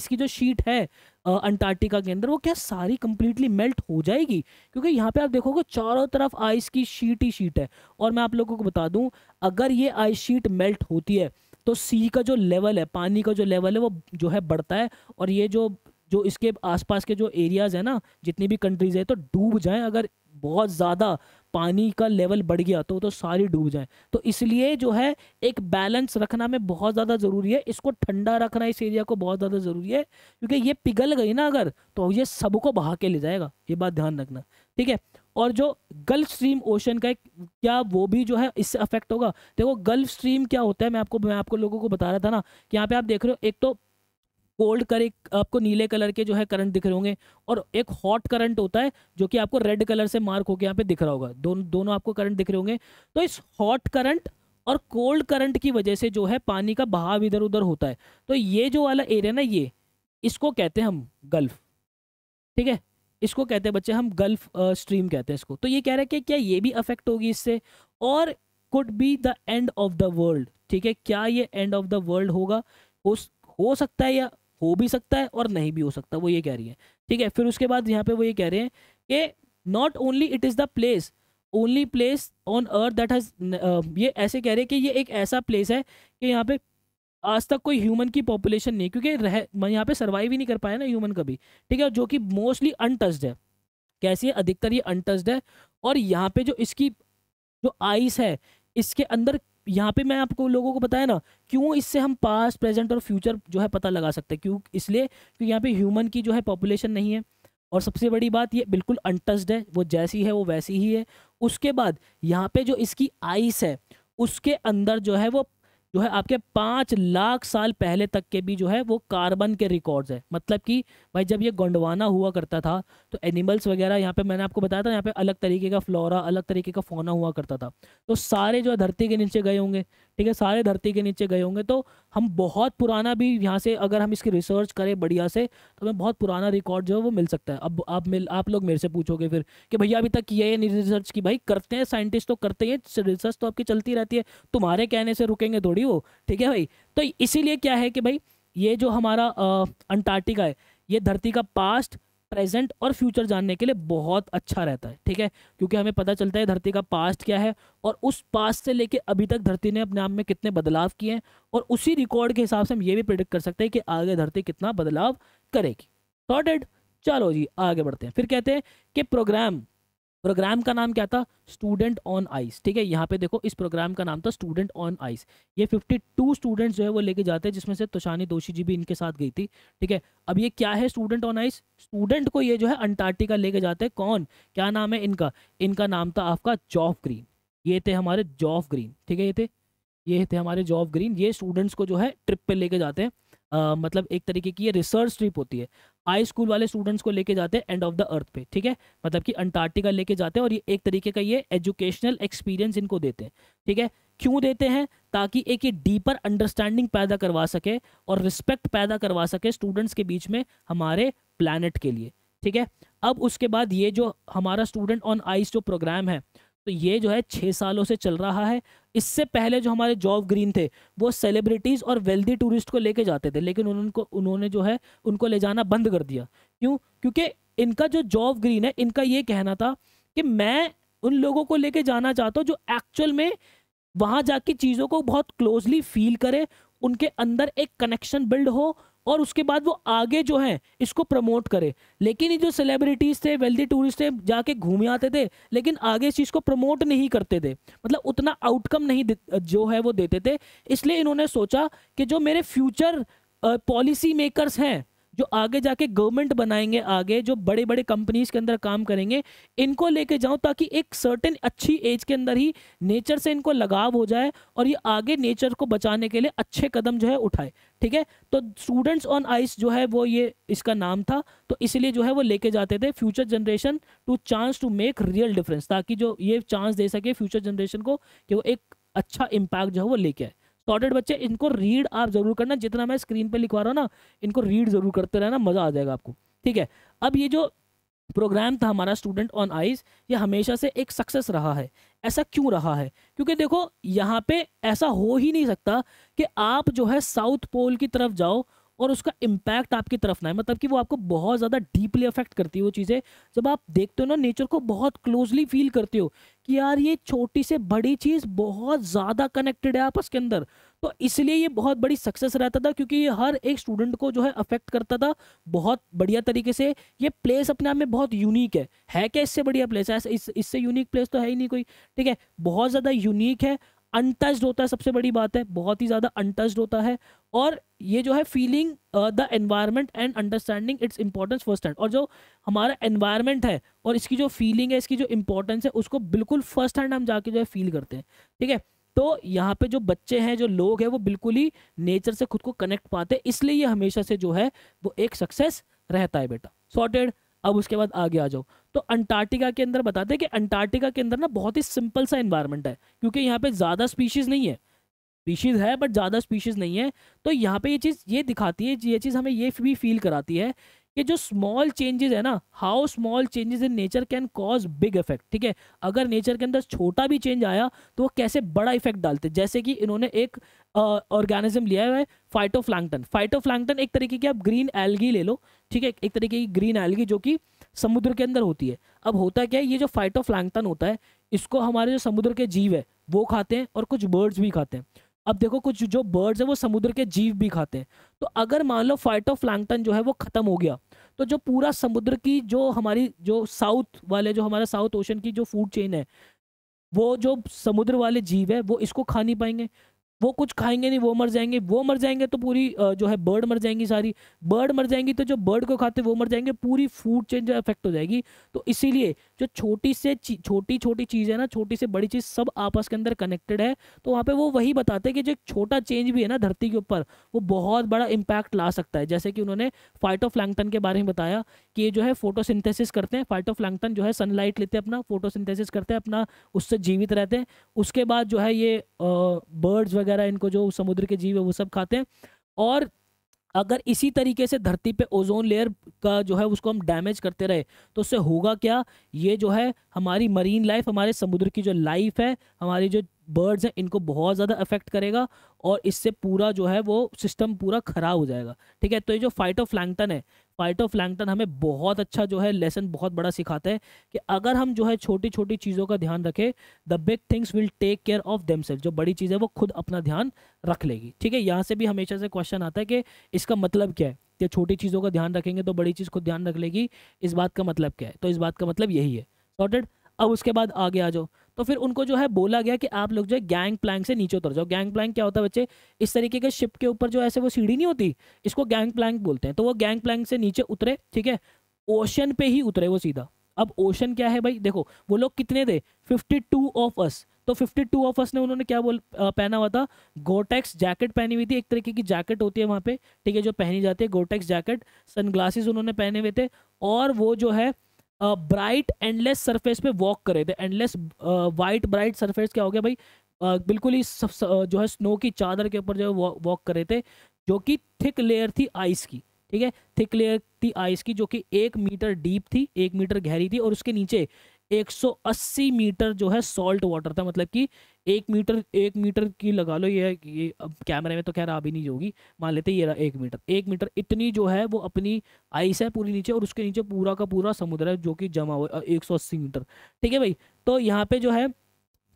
की जो शीट है अंटार्कटिका के अंदर, वो क्या सारी कंप्लीटली मेल्ट हो जाएगी? क्योंकि यहाँ पे आप देखोगे चारों तरफ आइस की शीट ही शीट है। और मैं आप लोगों को बता दूं, अगर ये आइस शीट मेल्ट होती है तो सी का जो लेवल है, पानी का जो लेवल है वो जो है बढ़ता है, और ये जो जो इसके आसपास के जो एरियाज है ना, जितनी भी कंट्रीज है, तो डूब जाएं। अगर बहुत ज़्यादा पानी का लेवल बढ़ गया तो सारी डूब जाएं। तो इसलिए जो है एक बैलेंस रखना में बहुत ज़्यादा ज़रूरी है, इसको ठंडा रखना इस एरिया को बहुत ज़्यादा ज़रूरी है, क्योंकि ये पिघल गई ना अगर, तो ये सबको बहा के ले जाएगा, ये बात ध्यान रखना, ठीक है। और जो गल्फ स्ट्रीम ओशन का क्या वो भी जो है इससे अफेक्ट होगा? देखो गल्फ स्ट्रीम क्या होता है, मैं आपको लोगों को बता रहा था ना कि यहाँ पे आप देख रहे हो, एक तो कोल्ड करंट आपको नीले कलर के जो है करंट दिख रहे होंगे, और एक हॉट करंट होता है जो कि आपको रेड कलर से मार्क होकर यहाँ पे दिख रहा होगा। दोनों आपको करंट दिख रहे होंगे। तो इस हॉट करंट और कोल्ड करंट की वजह से जो है पानी का बहाव इधर उधर होता है। तो ये जो वाला एरिया ना, ये इसको कहते हैं हम गल्फ, ठीक है। इसको कहते हैं बच्चे हम गल्फ स्ट्रीम कहते हैं इसको। तो ये कह रहे हैं कि क्या ये भी अफेक्ट होगी इससे, और could be the end of the world, ठीक है। क्या ये एंड ऑफ द वर्ल्ड होगा? हो सकता है, या हो भी सकता है और नहीं भी हो सकता, वो ये कह रही है, ठीक है। फिर उसके बाद यहाँ पे वो ये कह रहे हैं कि not only it is the place, only place on earth that has, ये ऐसे कह रहे हैं कि ये एक ऐसा प्लेस है कि यहाँ पे आज तक कोई ह्यूमन की पॉपुलेशन नहीं, क्योंकि यहाँ पे सर्वाइव ही नहीं कर पाया ना ह्यूमन कभी, ठीक है। जो कि मोस्टली अनटच्ड है। कैसी है? अधिकतर ये अनटच्ड है। और यहाँ पे जो इसकी जो आइस है इसके अंदर, यहाँ पे मैं आपको लोगों को बताया ना क्यों इससे हम पास्ट, प्रेजेंट और फ्यूचर जो है पता लगा सकते हैं। क्यों? इसलिए क्योंकि यहाँ पे ह्यूमन की जो है पॉपुलेशन नहीं है, और सबसे बड़ी बात ये बिल्कुल अनटच्ड है, वो जैसी है वो वैसी ही है। उसके बाद यहाँ पे जो इसकी आइस है उसके अंदर जो है वो जो है आपके 5 लाख साल पहले तक के भी जो है वो कार्बन के रिकॉर्ड्स है। मतलब कि भाई जब ये गोंडवाना हुआ करता था तो एनिमल्स वगैरह, यहाँ पे मैंने आपको बताया था, यहाँ पे अलग तरीके का फ्लोरा, अलग तरीके का फौना हुआ करता था। तो सारे जो है धरती के नीचे गए होंगे, ठीक है, सारे धरती के नीचे गए होंगे। तो हम बहुत पुराना भी यहाँ से अगर हम इसकी रिसर्च करें बढ़िया से, तो हमें बहुत पुराना रिकॉर्ड जो है वो मिल सकता है। अब आप लोग मेरे से पूछोगे फिर कि भैया अभी तक किया है नहीं रिसर्च की? भाई करते हैं, साइंटिस्ट तो करते हैं, रिसर्च तो आपकी चलती रहती है, तुम्हारे कहने से रुकेंगे थोड़ी वो, ठीक है भाई। तो इसीलिए क्या है कि भाई ये जो हमारा अंटार्कटिका है, ये धरती का पास्ट, प्रेजेंट और फ्यूचर जानने के लिए बहुत अच्छा रहता है, ठीक है। क्योंकि हमें पता चलता है धरती का पास्ट क्या है, और उस पास्ट से लेके अभी तक धरती ने अपने आप में कितने बदलाव किए हैं, और उसी रिकॉर्ड के हिसाब से हम ये भी प्रिडिक्ट कर सकते हैं कि आगे धरती कितना बदलाव करेगी। सॉर्टेड। चलो जी आगे बढ़ते हैं। फिर कहते हैं कि प्रोग्राम प्रोग्राम का नाम क्या था, स्टूडेंट ऑन आइस। ठीक है, यहाँ पे देखो इस प्रोग्राम का नाम था स्टूडेंट ऑन आइस। ये 52 स्टूडेंट्स जो है वो लेके जाते हैं, जिसमें से तोशानी दोशी जी भी इनके साथ गई थी। ठीक है, अब ये क्या है स्टूडेंट ऑन आइस, स्टूडेंट को ये जो है अंटार्कटिका लेके जाते हैं। कौन, क्या नाम है इनका, इनका नाम था आपका जॉफ ग्रीन। ये थे हमारे जॉफ ग्रीन। ठीक है, ये थे हमारे जॉफ ग्रीन। ये स्टूडेंट्स को जो है ट्रिप पे लेके जाते हैं। मतलब एक तरीके की ये रिसर्च ट्रिप होती है। हाई स्कूल वाले स्टूडेंट्स को लेके जाते हैं एंड ऑफ द अर्थ पे। ठीक है, मतलब कि अंटार्कटिका लेके जाते हैं, और ये एक तरीके का ये एजुकेशनल एक्सपीरियंस इनको देते हैं। ठीक है, क्यों देते हैं, ताकि एक ये डीपर अंडरस्टैंडिंग पैदा करवा सके और रिस्पेक्ट पैदा करवा सके स्टूडेंट्स के बीच में हमारे प्लानट के लिए। ठीक है, अब उसके बाद ये जो हमारा स्टूडेंट ऑन आइस जो प्रोग्राम है, तो ये जो है 6 सालों से चल रहा है। इससे पहले जो हमारे जॉफ ग्रीन थे वो सेलिब्रिटीज और वेल्दी टूरिस्ट को लेके जाते थे, लेकिन उन्होंने जो है उनको ले जाना बंद कर दिया। क्यों, क्योंकि इनका जो जॉफ ग्रीन है, इनका ये कहना था कि मैं उन लोगों को लेके जाना चाहता हूँ जो एक्चुअल में वहां जाके चीज़ों को बहुत क्लोजली फील करे, उनके अंदर एक कनेक्शन बिल्ड हो, और उसके बाद वो आगे जो है इसको प्रमोट करे। लेकिन ये जो सेलिब्रिटीज थे, वेल्दी टूरिस्ट थे, जाके घूमे आते थे, लेकिन आगे इस चीज़ को प्रमोट नहीं करते थे, मतलब उतना आउटकम नहीं जो है वो देते थे। इसलिए इन्होंने सोचा कि जो मेरे फ्यूचर पॉलिसी मेकर्स हैं, जो आगे जाके गवर्नमेंट बनाएंगे, आगे जो बड़े बड़े कंपनीज के अंदर काम करेंगे, इनको लेके जाऊं, ताकि एक सर्टेन अच्छी एज के अंदर ही नेचर से इनको लगाव हो जाए और ये आगे नेचर को बचाने के लिए अच्छे कदम जो है उठाए। ठीक है, तो स्टूडेंट्स ऑन आइस जो है वो ये इसका नाम था। तो इसलिए जो है वो लेके जाते थे future generation to chance to make real difference, ताकि जो ये चांस दे सके फ्यूचर जनरेशन को कि वो एक अच्छा इम्पैक्ट जो है वो लेके आए। सॉर्टेड बच्चे, इनको रीड आप जरूर करना, जितना मैं स्क्रीन पे लिखवा रहा हूँ ना, इनको रीड जरूर करते रहना, मजा आ जाएगा आपको। ठीक है, अब ये जो प्रोग्राम था हमारा स्टूडेंट ऑन आइस, ये हमेशा से एक सक्सेस रहा है। ऐसा क्यों रहा है, क्योंकि देखो यहाँ पे ऐसा हो ही नहीं सकता कि आप जो है साउथ पोल की तरफ जाओ और उसका इम्पैक्ट आपकी तरफ ना है, मतलब कि वो आपको बहुत ज़्यादा डीपली अफेक्ट करती है वो चीज़ें। जब आप देखते हो ना नेचर को, बहुत क्लोजली फील करते हो कि यार ये छोटी से बड़ी चीज़ बहुत ज़्यादा कनेक्टेड है आपस के अंदर। तो इसलिए ये बहुत बड़ी सक्सेस रहता था, क्योंकि ये हर एक स्टूडेंट को जो है अफेक्ट करता था बहुत बढ़िया तरीके से। ये प्लेस अपने आप में बहुत यूनिक है क्या इससे बढ़िया प्लेस है, इससे यूनिक प्लेस तो है ही नहीं कोई। ठीक है, बहुत ज़्यादा यूनिक है, अनटच्ड होता है, सबसे बड़ी बात है, बहुत ही ज़्यादा अनटच्ड होता है। और ये जो है feeling the environment and understanding its importance first hand, और जो हमारा एनवायरनमेंट है और इसकी जो फीलिंग है, इसकी जो इंपॉर्टेंस है, उसको बिल्कुल फर्स्ट हैंड हम जाके जो है फील करते हैं। ठीक है, तो यहाँ पे जो बच्चे हैं, जो लोग हैं, वो बिल्कुल ही नेचर से खुद को कनेक्ट पाते हैं, इसलिए ये हमेशा से जो है वो एक सक्सेस रहता है बेटा। सॉर्टेड। अब उसके बाद आगे आ जाओ, तो अंटार्कटिका के अंदर बताते हैं कि अंटार्कटिका के अंदर ना बहुत ही सिंपल सा एनवायरनमेंट है, क्योंकि यहाँ पे ज़्यादा स्पीशीज़ नहीं है, स्पीशीज़ है बट ज़्यादा स्पीशीज़ नहीं है। तो यहाँ पे ये चीज़ ये दिखाती है, ये चीज़ हमें ये भी फील कराती है कि जो स्मॉल चेंजेस है ना, how small changes in nature can cause big effect. ठीक है, अगर नेचर के अंदर छोटा भी चेंज आया तो वो कैसे बड़ा इफेक्ट डालते हैं। जैसे कि इन्होंने एक ऑर्गेनिज्म लिया हुआ है फाइटोप्लैंक्टन। फाइटोप्लैंक्टन एक तरीके की आप ग्रीन एल्गी ले लो। ठीक है, एक तरीके की ग्रीन एल्गी जो कि समुद्र के अंदर होती है। अब होता क्या है, ये जो फाइटोप्लैंक्टन होता है, इसको हमारे जो समुद्र के जीव है वो खाते हैं, और कुछ बर्ड्स भी खाते हैं। अब देखो, कुछ जो बर्ड्स है वो समुद्र के जीव भी खाते हैं। तो अगर मान लो फाइटोप्लैंक्टन जो है वो खत्म हो गया, तो जो पूरा समुद्र की जो हमारी जो साउथ वाले जो हमारा साउथ ओशन की जो फूड चेन है, वो जो समुद्र वाले जीव है वो इसको खा नहीं पाएंगे, वो कुछ खाएंगे नहीं, वो मर जाएंगे। वो मर जाएंगे तो पूरी जो है बर्ड मर जाएंगी, सारी बर्ड मर जाएंगी, तो जो बर्ड को खाते वो मर जाएंगे, पूरी फूड चेन जो इफेक्ट हो जाएगी। तो इसीलिए जो छोटी छोटी चीज़ है ना, छोटी से बड़ी चीज़ सब आपस के अंदर कनेक्टेड है। तो वहाँ पे वो वही बताते हैं कि जो एक छोटा चेंज भी है ना धरती के ऊपर, वो बहुत बड़ा इम्पैक्ट ला सकता है। जैसे कि उन्होंने फाइटोप्लैंक्टन के बारे में बताया कि ये जो है फोटोसिंथेसिस करते हैं। फाइटोप्लैंक्टन जो है सनलाइट लेते हैं, अपना फोटोसिंथेसिस करते हैं, अपना उससे जीवित रहते हैं। उसके बाद जो है ये बर्ड्स वगैरह, इनको जो समुद्र के जीव है वो सब खाते हैं। और अगर इसी तरीके से धरती पे ओजोन लेयर का जो है उसको हम डैमेज करते रहे, तो उससे होगा क्या, ये जो है हमारी मरीन लाइफ, हमारे समुद्र की जो लाइफ है, हमारी जो बर्ड्स हैं, इनको बहुत ज़्यादा अफेक्ट करेगा, और इससे पूरा जो है वो सिस्टम पूरा खराब हो जाएगा। ठीक है, तो ये जो फाइटोप्लैंक्टन है, फाइटोप्लैंक्टन हमें बहुत अच्छा जो है लेसन बहुत बड़ा सिखाता है कि अगर हम जो है छोटी छोटी चीज़ों का ध्यान रखें, the big things will take care of themselves, जो बड़ी चीज़ है वो खुद अपना ध्यान रख लेगी। ठीक है, यहाँ से भी हमेशा से क्वेश्चन आता है कि इसका मतलब क्या है, कि छोटी चीज़ों का ध्यान रखेंगे तो बड़ी चीज़ खुद ध्यान रख लेगी, इस बात का मतलब क्या है। तो इस बात का मतलब यही है। सॉर्टेड। अब उसके बाद आगे आ जाओ, तो फिर उनको जो है बोला गया कि आप लोग जो है गैंग प्लैंक से नीचे उतर जाओ। गैंग प्लैंक क्या होता है बच्चे, इस तरीके के शिप के ऊपर जो ऐसे वो सीढ़ी नहीं होती, इसको गैंग प्लैंक बोलते हैं। तो वो गैंग प्लैंक से नीचे उतरे, ठीक है, ओशन पे ही उतरे वो सीधा। अब ओशन क्या है भाई, देखो वो लोग कितने थे, 52 ऑफ अस। तो 52 ऑफ अस ने उन्होंने क्या पहना हुआ था, गोटेक्स जैकेट पहनी हुई थी, एक तरीके की जैकेट होती है वहाँ पे, ठीक है, जो पहनी जाती है, गोटेक्स जैकेट। सनग्लासेस उन्होंने पहने हुए थे, और वो जो है ब्राइट एंडलेस सरफेस पे वॉक करे थे। एंडलेस वाइट ब्राइट सरफेस क्या हो गया भाई, बिल्कुल ही जो है स्नो की चादर के ऊपर जो है वॉक करे थे, जो कि थिक लेयर थी आइस की, ठीक है, थिक लेयर थी आइस की, जो कि 1 मीटर डीप थी, 1 मीटर गहरी थी, और उसके नीचे 180 मीटर जो है सॉल्ट वाटर था। मतलब कि 1 मीटर की लगा लो, ये अब कैमरे में तो खैर आ भी नहीं होगी, मान लेते ये रहा 1 मीटर, 1 मीटर इतनी जो है वो अपनी आइस है पूरी नीचे, और उसके नीचे पूरा का पूरा समुद्र है जो कि जमा हुआ 180 मीटर, ठीक है भाई। तो यहाँ पे जो है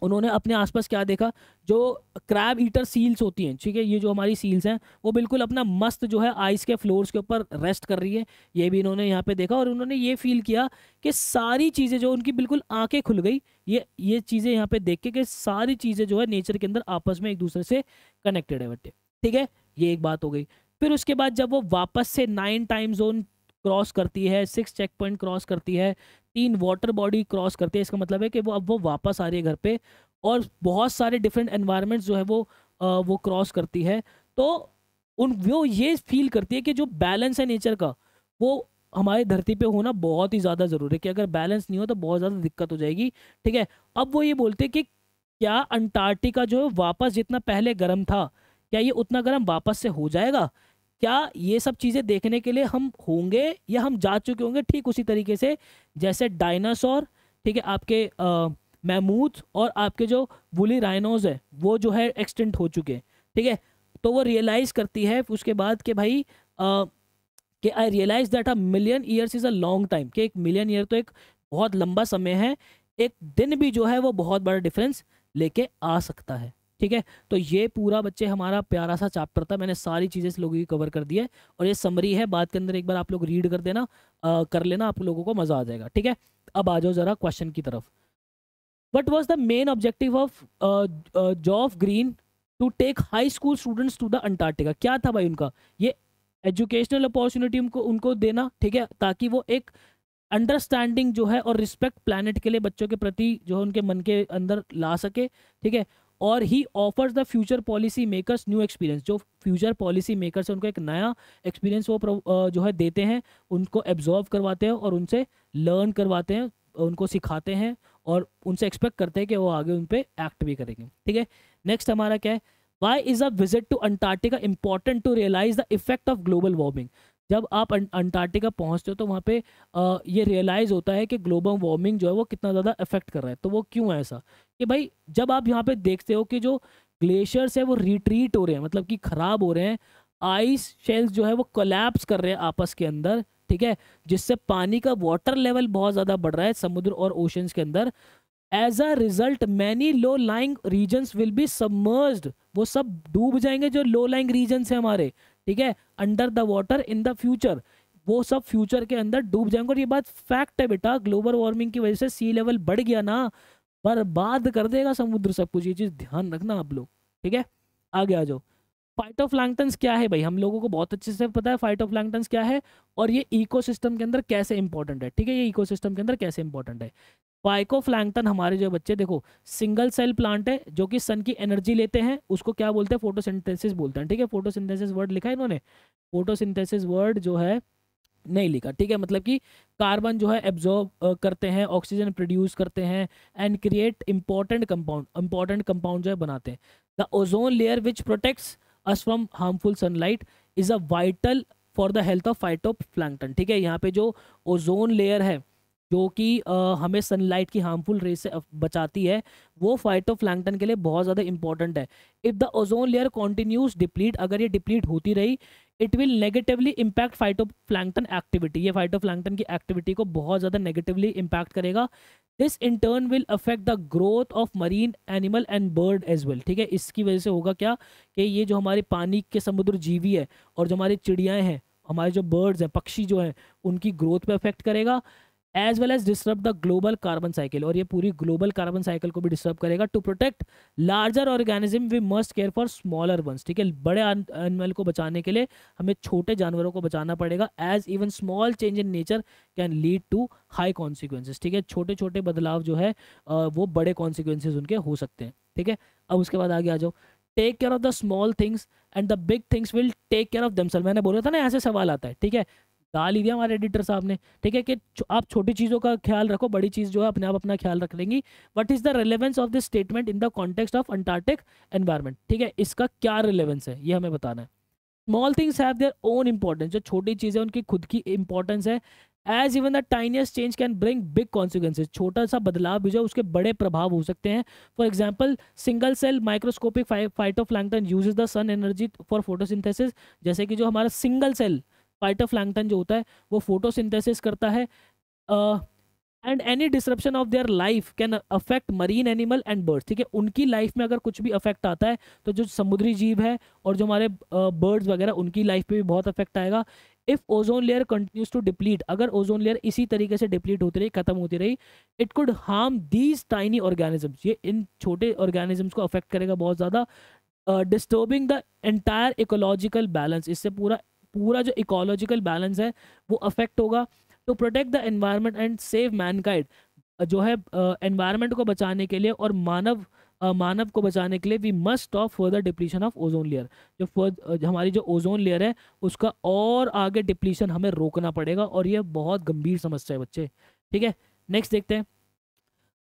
उन्होंने अपने आसपास क्या देखा, जो क्रैब ईटर सील्स होती हैं, ठीक है, ये जो हमारी सील्स हैं वो बिल्कुल अपना मस्त जो है आइस के फ्लोर्स के ऊपर रेस्ट कर रही है, ये भी इन्होंने यहाँ पे देखा। और उन्होंने ये फील किया कि सारी चीज़ें जो उनकी बिल्कुल आंखें खुल गई, ये चीज़ें यहाँ पे देख के कि सारी चीज़ें जो है नेचर के अंदर आपस में एक दूसरे से कनेक्टेड है बच्चे, ठीक है, ये एक बात हो गई। फिर उसके बाद जब वो वापस से 9 टाइम जोन क्रॉस करती है, 6 चेक पॉइंट क्रॉस करती है, 3 वाटर बॉडी क्रॉस करती है, इसका मतलब है कि वो अब वो वापस आ रही है घर पे, और बहुत सारे डिफरेंट एनवायरनमेंट्स जो है वो क्रॉस करती है। तो वो ये फील करती है कि जो बैलेंस है नेचर का, वो हमारी धरती पे होना बहुत ही ज़्यादा ज़रूरी है, कि अगर बैलेंस नहीं हो तो बहुत ज़्यादा दिक्कत हो जाएगी, ठीक है। अब वो ये बोलते हैं कि क्या अंटार्कटिका जो है वापस जितना पहले गर्म था, क्या ये उतना गर्म वापस से हो जाएगा, क्या ये सब चीज़ें देखने के लिए हम होंगे, या हम जा चुके होंगे ठीक उसी तरीके से जैसे डायनासोर, ठीक है, आपके मैमूथ और आपके जो वुली राइनोज है वो जो है एक्सटिंक्ट हो चुके हैं, ठीक है। तो वो रियलाइज़ करती है उसके बाद कि भाई कि I realise that a million years is a long time, कि 1 मिलियन ईयर तो एक बहुत लंबा समय है, एक दिन भी जो है वो बहुत बड़ा डिफरेंस लेके आ सकता है, ठीक है। तो ये पूरा बच्चे हमारा प्यारा सा चैप्टर था, मैंने सारी चीज़ें इस लोगों की कवर कर दी है, और ये समरी है, बात के अंदर एक बार आप लोग रीड कर देना, कर लेना, आप लोगों को मज़ा आ जाएगा, ठीक है। अब आ जाओ ज़रा क्वेश्चन की तरफ। What was the main objective of Geoff Green to take high school students to the Antarctica? क्या था भाई उनका, ये एजुकेशनल अपॉर्चुनिटी उनको उनको देना, ठीक है, ताकि वो एक अंडरस्टैंडिंग जो है और रिस्पेक्ट प्लानट के लिए बच्चों के प्रति जो है उनके मन के अंदर ला सके, ठीक है। और he offers the future policy makers new experience, जो फ्यूचर पॉलिसी मेकर्स है उनको एक नया एक्सपीरियंस वो जो है देते हैं, उनको एब्जॉर्व करवाते हैं और उनसे लर्न करवाते हैं, उनको सिखाते हैं, और उनसे एक्सपेक्ट करते हैं कि वो आगे उन पे एक्ट भी करेंगे, ठीक है। नेक्स्ट हमारा क्या है, why is a visit to Antarctica important to realise the effect of global warming. जब आप अंटार्कटिका पहुंचते हो तो वहाँ पे ये रियलाइज़ होता है कि ग्लोबल वार्मिंग जो है वो कितना ज़्यादा इफेक्ट कर रहा है। तो वो क्यों है ऐसा, कि भाई जब आप यहाँ पे देखते हो कि जो ग्लेशियर्स है वो रिट्रीट हो रहे हैं, मतलब कि ख़राब हो रहे हैं, आइस शेल्स जो है वो कोलैप्स कर रहे हैं आपस के अंदर, ठीक है, जिससे पानी का वाटर लेवल बहुत ज़्यादा बढ़ रहा है समुद्र और ओशंस के अंदर। As a result many low lying regions will be submerged, वो सब डूब जाएंगे जो लो लाइंग रीजन्स हैं हमारे, ठीक है, under the water in the future, वो सब फ्यूचर के अंदर डूब जाएंगे। और ये बात फैक्ट है बेटा, ग्लोबल वार्मिंग की वजह से सी लेवल बढ़ गया ना, बर्बाद कर देगा समुद्र सब कुछ, ये चीज़ ध्यान रखना आप लोग, ठीक है। आगे आ जाओ, फाइटोप्लैंक्टन्स क्या है भाई, हम लोगों को बहुत अच्छे से पता है फाइटोप्लैंक्टन्स क्या है, और ये इकोसिस्टम के अंदर कैसे इंपॉर्टेंट है, ठीक है, ये इकोसिस्टम के अंदर कैसे इंपॉर्टेंट है। फाइकोप्लैंक्टन हमारे जो बच्चे देखो सिंगल सेल प्लांट है जो कि सन की एनर्जी लेते हैं, उसको क्या बोलते हैं, फोटोसिंथेसिस बोलते हैं, ठीक है। फोटोसिंथेसिस वर्ड लिखा है इन्होंने, फोटोसिंथेसिस वर्ड जो है नहीं लिखा, ठीक है, मतलब कि कार्बन जो है एब्जॉर्ब करते हैं, ऑक्सीजन प्रोड्यूस करते हैं, एंड क्रिएट इंपॉर्टेंट कंपाउंड जो है बनाते हैं। The ozone layer which protects us from harmful sunlight is a vital for the health of phytoplankton, ठीक है। यहाँ पे जो ओजोन लेयर है जो कि हमें सनलाइट की हार्मफुल रे से बचाती है, वो फाइटोप्लैंक्टन के लिए बहुत ज़्यादा इंपॉर्टेंट है। If the ozone layer continues deplete, अगर ये डिप्लीट होती रही, it will negatively impact phytoplankton activity, ये फाइटोप्लैंक्टन की एक्टिविटी को बहुत ज़्यादा नेगेटिवली इम्पैक्ट करेगा। This in turn will affect the growth of marine animal and bird as well, ठीक है। इसकी वजह से होगा क्या कि ये जो हमारे पानी के समुद्र जीवी है और जो हमारी चिड़ियाँ हैं, हमारे जो बर्ड्स हैं, पक्षी जो हैं, उनकी ग्रोथ पे अफेक्ट करेगा। As well as disturb the global carbon cycle, और ये पूरी ग्लोबल कार्बन साइकिल को भी डिस्टर्ब करेगा। To protect larger organism we must care for smaller ones, ठीक है, बड़े एनिमल को बचाने के लिए हमें छोटे जानवरों को बचाना पड़ेगा। As even small change in nature can lead to high consequences, ठीक है, छोटे छोटे बदलाव जो है वो बड़े कॉन्सिक्वेंसेज उनके हो सकते हैं, ठीक है। अब उसके बाद आगे आ जाओ, take care of the small things and the big things will take care of themself. मैंने बोला था ना ऐसे सवाल आता है, ठीक है, डाल ही दिया हमारे एडिटर साहब ने, ठीक है, कि आप छोटी चीज़ों का ख्याल रखो, बड़ी चीज़ जो है अपने आप अपना ख्याल रख लेंगी। What is the relevance of this statement in the context of Antarctic environment, ठीक है, इसका क्या रिलेवेंस है ये हमें बताना है। Small things have their own importance, जो छोटी चीज़ें उनकी खुद की इंपॉर्टेंस है। As even the tiniest change can bring big consequences, छोटा सा बदलाव भी जो उसके बड़े प्रभाव हो सकते हैं। For example single cell microscopic phytoplankton uses the sun energy for photosynthesis, जैसे कि जो हमारा सिंगल सेल फाइटोप्लैंक्टन जो होता है वो फोटोसिंथेसिस करता है। And any disruption of their life can affect marine animal and birds, ठीक है, उनकी लाइफ में अगर कुछ भी अफेक्ट आता है तो जो समुद्री जीव है और जो हमारे बर्ड्स वगैरह उनकी लाइफ पे भी बहुत अफेक्ट आएगा। If ozone layer continues to deplete, अगर ओजोन लेयर इसी तरीके से डिप्लीट होती रही, खत्म होती रही, it could harm these tiny organisms, ये इन छोटे ऑर्गेनिजम्स को अफेक्ट करेगा बहुत ज़्यादा। Disturbing the entire ecological balance, इससे पूरा पूरा जो इकोलॉजिकल बैलेंस है वो अफेक्ट होगा। To protect the environment and save mankind, जो है एनवायरनमेंट को बचाने के लिए और मानव को बचाने के लिए we must stop further depletion of ozone layer, जो हमारी जो ओजोन लेयर है उसका और आगे डिप्लीशन हमें रोकना पड़ेगा, और ये बहुत गंभीर समस्या है बच्चे, ठीक है। नेक्स्ट देखते हैं,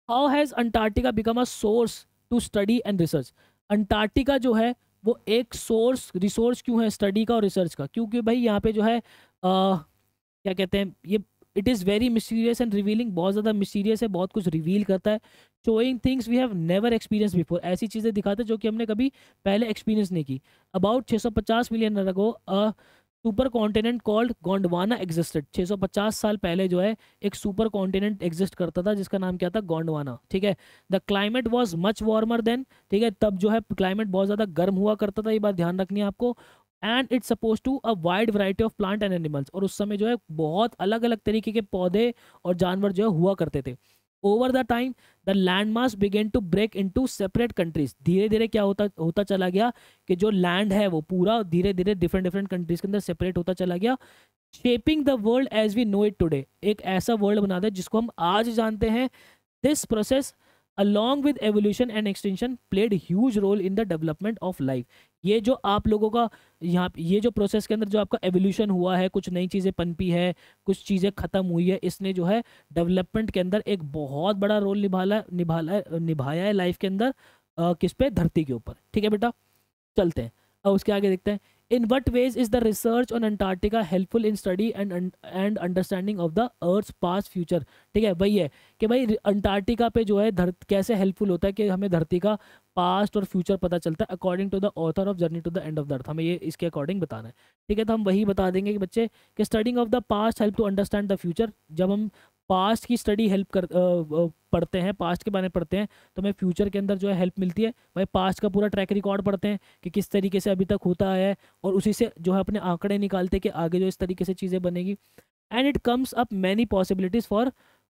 how has Antarctica become a source to study and research. Antarctica जो है वो एक रिसोर्स क्यों है स्टडी का और रिसर्च का, क्योंकि भाई यहाँ पे जो है क्या कहते हैं, ये it is very mysterious and revealing, बहुत ज़्यादा मिस्टीरियस है, बहुत कुछ रिवील करता है। Showing things we have never experience before, ऐसी चीज़ें दिखाते हैं जो कि हमने कभी पहले एक्सपीरियंस नहीं की। About 650 million year ago a super continent called Gondwana existed, 650 साल पहले जो है एक सुपर कॉन्टिनेंट एग्जिस्ट करता था जिसका नाम क्या था, गोंडवाना, ठीक है। The climate was much warmer than, ठीक है, तब जो है क्लाइमेट बहुत ज़्यादा गर्म हुआ करता था, ये बात ध्यान रखनी है आपको। And it's suppose to a wide variety of plant and animals, और उस समय जो है बहुत अलग अलग तरीके के पौधे और जानवर जो है हुआ करते थे। Over the time the land mass began to break into separate countries, धीरे धीरे क्या होता होता चला गया कि जो लैंड है वो पूरा धीरे धीरे डिफरेंट डिफरेंट कंट्रीज के अंदर सेपरेट होता चला गया। Shaping the world as we know it today, एक ऐसा वर्ल्ड बना दे जिसको हम आज जानते हैं। This process along with evolution and extinction played huge role in the development of life, ये जो आप लोगों का यहाँ ये जो प्रोसेस के अंदर जो आपका एवोल्यूशन हुआ है, कुछ नई चीज़ें पनपी है, कुछ चीज़ें ख़त्म हुई है, इसने जो है डेवलपमेंट के अंदर एक बहुत बड़ा रोल निभाया है लाइफ के अंदर, किस पे, धरती के ऊपर, ठीक है बेटा। चलते हैं अब उसके आगे देखते हैं, in what ways is the research on Antarctica helpful in study and understanding of the earth's past future, ठीक है, वही है कि भाई अंटार्कटिका पे जो है कैसे हेल्पफुल होता है कि हमें धरती का पास्ट और फ्यूचर पता चलता है according to the author of journey to the end of the earth, हमें ये इसके अकॉर्डिंग बताना है, ठीक है। तो हम वही बता देंगे कि बच्चे कि studying of the past help to understand the future, जब हम पास्ट की स्टडी हेल्प कर पढ़ते हैं, पास्ट के बारे में पढ़ते हैं तो हमें फ्यूचर के अंदर जो है हेल्प मिलती है। भाई पास्ट का पूरा ट्रैक रिकॉर्ड पढ़ते हैं कि किस तरीके से अभी तक होता है, और उसी से जो है अपने आंकड़े निकालते हैं कि आगे जो इस तरीके से चीज़ें बनेगी। And it comes up many possibilities for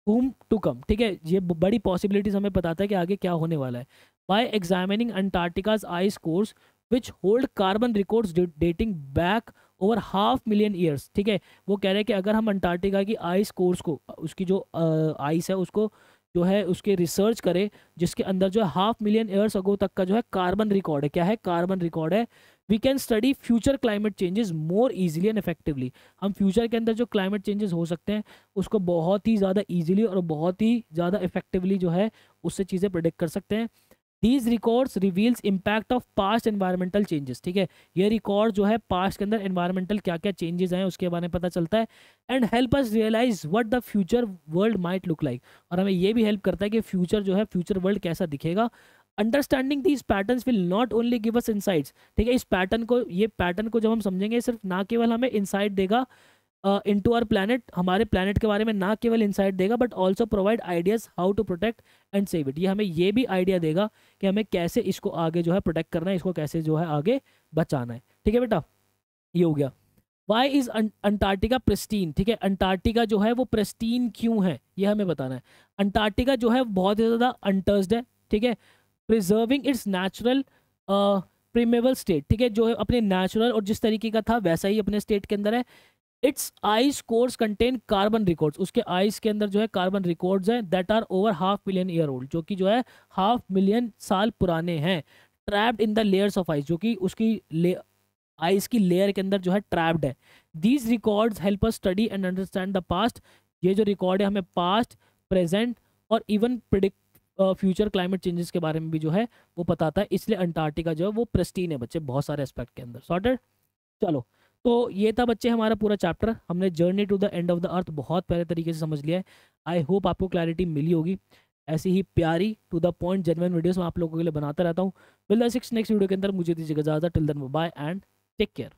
whom to come, ठीक है, ये बड़ी पॉसिबिलिटीज़ हमें बताता है कि आगे क्या होने वाला है। By examining Antarctica's ice cores which hold carbon records dating back over 500,000 years, ठीक है, वो कह रहे हैं कि अगर हम अंटार्कटिका की आइस कोर्स को, उसकी जो आइस है उसको जो है उसके रिसर्च करें, जिसके अंदर जो है 500,000 ईयर्स अगो तक का जो है कार्बन रिकॉर्ड है, क्या है, कार्बन रिकॉर्ड है। We can study future climate changes more easily and effectively, हम फ्यूचर के अंदर जो क्लाइमेट चेंजेस हो सकते हैं उसको बहुत ही ज़्यादा ईजिली और बहुत ही ज़्यादा इफेक्टिवली जो है उससे चीज़ें प्रेडिक्ट कर सकते हैं। These records reveals impact of past environmental changes, ठीक है, ये रिकॉर्ड जो है पास्ट के अंदर एनवायरमेंटल क्या क्या चेंजेस हैं उसके बारे में पता चलता है। And help us realize what the future world might look like, और हमें ये भी हेल्प करता है कि फ्यूचर जो है फ्यूचर वर्ल्ड कैसा दिखेगा। Understanding these patterns will not only give us insights, ठीक है, इस पैटर्न को जब हम समझेंगे सिर्फ ना केवल हमें इनसाइट देगा इनटू आवर प्लैनेट, हमारे प्लैनेट के बारे में ना केवल इंसाइट देगा but also provide ideas how to protect and save it, ये हमें ये भी आइडिया देगा कि हमें कैसे इसको आगे जो है प्रोटेक्ट करना है, इसको कैसे जो है आगे बचाना है, ठीक है बेटा, ये हो गया। वाई इज अंटार्कटिका प्रिस्टीन, ठीक है, अंटार्कटिका जो है वो प्रिस्टीन क्यों है, ये हमें बताना है। अंटार्कटिका जो है बहुत ही ज़्यादा अनटच्ड है, ठीक है, प्रिजर्विंग इट्स नेचुरल प्रिमेबल स्टेट, ठीक है, जो है अपने नेचुरल और जिस तरीके का था वैसा ही अपने स्टेट के अंदर है। Its ice cores contain carbon records, उसके आइस के अंदर जो है कार्बन रिकॉर्ड्स हैं that are over 500,000 year old, जो कि जो है 500,000 साल पुराने हैं। Trapped in the layers of ice, जो कि उसकी आइस की लेयर के अंदर जो है ट्रैप्ड है। These records help us study and understand the past, ये जो रिकॉर्ड है हमें पास्ट, प्रेजेंट और even predict future climate changes के बारे में भी जो है वो बताता है। इसलिए अंटार्कटिका जो है वो प्रेस्टीन है बच्चे, बहुत सारे एस्पेक्ट के अंदर। सॉर्टेड। चलो, तो ये था बच्चे हमारा पूरा चैप्टर, हमने journey to the end of the earth बहुत प्यारे तरीके से समझ लिया है। आई होप आपको क्लैरिटी मिली होगी। ऐसी ही प्यारी to the point genuine videos मैं आप लोगों के लिए बनाता रहता हूँ। मिलता है नेक्स्ट वीडियो के अंदर, मुझे दीजिएगा ज़्यादा। Till then bye and take care.